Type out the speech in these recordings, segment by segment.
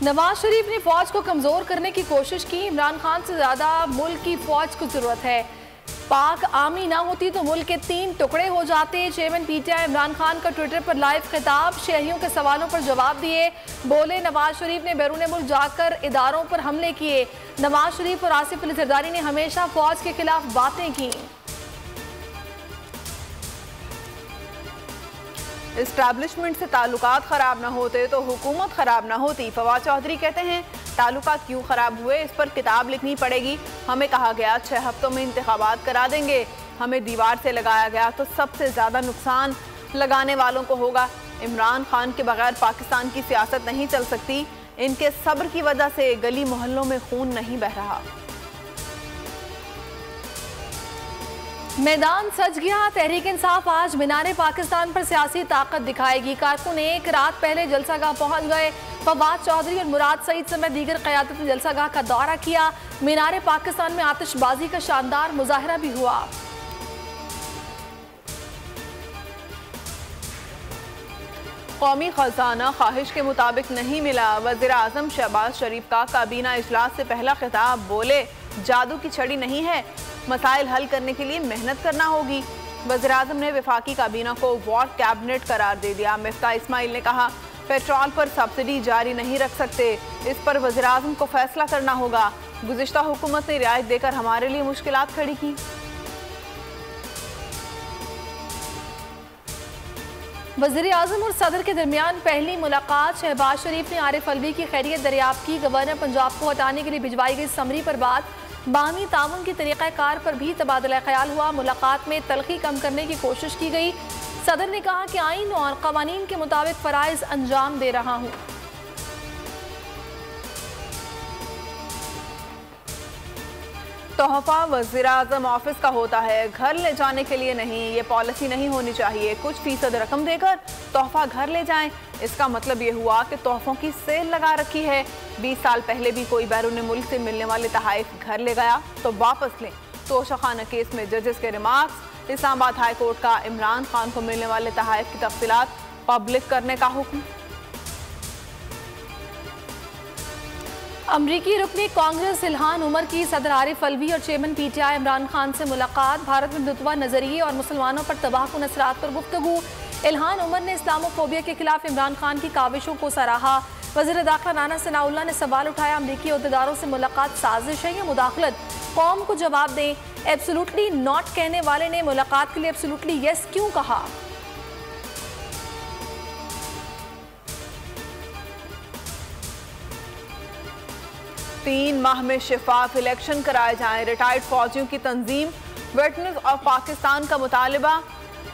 नवाज शरीफ ने फौज को कमजोर करने की कोशिश की। इमरान खान से ज्यादा मुल्क की फौज को जरूरत है। पाक आर्मी ना होती तो मुल्क के 3 टुकड़े हो जाते। चेयरमैन पीटीआई इमरान खान का ट्विटर पर लाइव खिताब। शहरियों के सवालों पर जवाब दिए। बोले, नवाज शरीफ ने बैरून मुल्क जाकर इदारों पर हमले किए। नवाज शरीफ और आसिफ अली जरदारी ने हमेशा फौज के खिलाफ बातें की। इस्टेब्लिशमेंट से ताल्लुकात खराब ना होते तो हुकूमत खराब ना होती। फवाद चौधरी कहते हैं, ताल्लुकात क्यों खराब हुए इस पर किताब लिखनी पड़ेगी। हमें कहा गया 6 हफ्तों में इंतखाबात करा देंगे। हमें दीवार से लगाया गया तो सबसे ज़्यादा नुकसान लगाने वालों को होगा। इमरान खान के बगैर पाकिस्तान की सियासत नहीं चल सकती। इनके सब्र की वजह से गली मोहल्लों में खून नहीं बह रहा। मैदान सज गया। तहरीक इंसाफ आज मीनार पाकिस्तान पर सियासी ताकत दिखाएगी। कारकुन एक रात पहले जलसागाह पहुंच गए। फवाद चौधरी और मुराद सईद समेत दीगर क़यादत ने जलसागाह का दौरा किया। मीनार पाकिस्तान में आतिशबाजी का शानदार मुजाहरा भी हुआ। कौमी खजाना ख्वाहिश के मुताबिक नहीं मिला। वज़ीर आज़म शहबाज शरीफ का काबीना इजलास से पहला खिताब। बोले, जादू की छड़ी नहीं है, मसाइल हल करने के लिए मेहनत करना होगी। वज़ीर आज़म ने वफाकी काबीना को वॉर कैबिनेट करार दे दिया। मिफ्ताह इस्माइल ने कहा, पेट्रोल पर सब्सिडी जारी नहीं रख सकते, इस पर वज़ीर आज़म को फैसला करना होगा। गुज़िश्ता हुकूमत ने रियायत देकर हमारे लिए मुश्किलात खड़ी की। वज़ीर आज़म और सदर के दरमियान पहली मुलाकात। शहबाज शरीफ ने आरिफ अलवी की खैरियत दरियाफ्त की। गवर्नर पंजाब को हटाने के लिए भिजवाई गई समरी पर बात। बाहमी ताउन की तरीक़ाकार पर भी तबादला ख्याल हुआ। मुलाकात में तलखी कम करने की कोशिश की गई। सदर ने कहा कि आईन और क़वानीन के मुताबिक फ़राइज़ अंजाम दे रहा हूँ। तोहफा वज़ीर आज़म ऑफिस का होता है, घर ले जाने के लिए नहीं। ये पॉलिसी नहीं होनी चाहिए। कुछ फीसद रकम देकर तोहफा घर ले जाएं। इसका मतलब ये हुआ कि तोहफों की सेल लगा रखी है। 20 साल पहले भी कोई बैरून मुल्क से मिलने वाले तहाइफ घर ले गया तो वापस लें। तोशाखाना केस में जजेस के रिमार्क्स। इस्लामाबाद हाई कोर्ट का इमरान खान को मिलने वाले तहाइफ की तफसीलात पब्लिक करने का हुक्म। अमरीकी रुकनी कांग्रेस इल्हान उमर की सदर आरिफ अलवी और चेयरमैन पीटीआई इमरान खान से मुलाकात। भारत में हिंदुत्व नजरिए और मुसलमानों पर तबाहकुन असरात पर गुफ्तगू। इल्हान उमर ने इस्लामोफोबिया के खिलाफ इमरान खान की काविशों को सराहा। वज़ीर दाखिला नाना सनाउल्लाह ने सवाल उठाया, अमरीकी अहदेदारों से मुलाकात साजिश है या मुदाखलत? कौम को जवाब दें। एब्सोल्युटली नॉट कहने वाले ने मुलाकात के लिए एब्सोल्युटली यस क्यों कहा? 3 माह में शिफाफ इलेक्शन कराए जाएं। रिटायर्ड फौजियों की तंजीम वेटरन्स ऑफ पाकिस्तान का मुतालबा।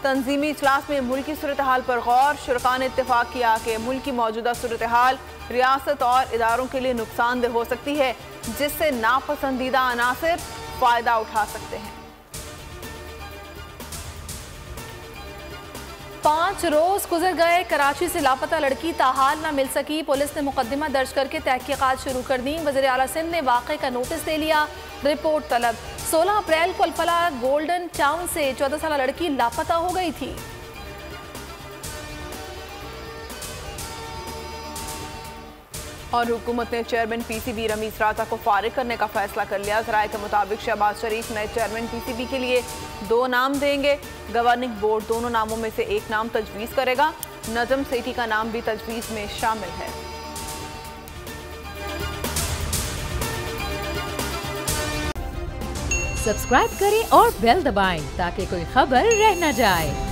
तंजीमी इजलास में मुल्क की सूरत हाल पर गौर। शुरका ने इत्तेफाक किया कि मुल्क की मौजूदा सूरत हाल रियासत और इदारों के लिए नुकसानदेह हो सकती है, जिससे नापसंदीदा अनासिर फ़ायदा उठा सकते हैं। 5 रोज गुजर गए। कराची से लापता लड़की ताहाल न मिल सकी। पुलिस ने मुकदमा दर्ज करके तहकीकात शुरू कर दी। वज़ीर आला सिंध ने वाक़े का नोटिस दे लिया। रिपोर्ट तलब। 16 अप्रैल को अल्फला गोल्डन टाउन से 14 साल लड़की लापता हो गई थी। और हुकूमत ने चेयरमैन पीसीबी रमीज राजा को फारिग करने का फैसला कर लिया। ज़राए के मुताबिक शहबाज शरीफ नए चेयरमैन पीसीबी के लिए 2 नाम देंगे। गवर्निंग बोर्ड दोनों नामों में से एक नाम तजवीज़ करेगा। नजम सेठी का नाम भी तजवीज़ में शामिल है। सब्सक्राइब करें और बेल दबाएं ताकि कोई खबर रह न जाए।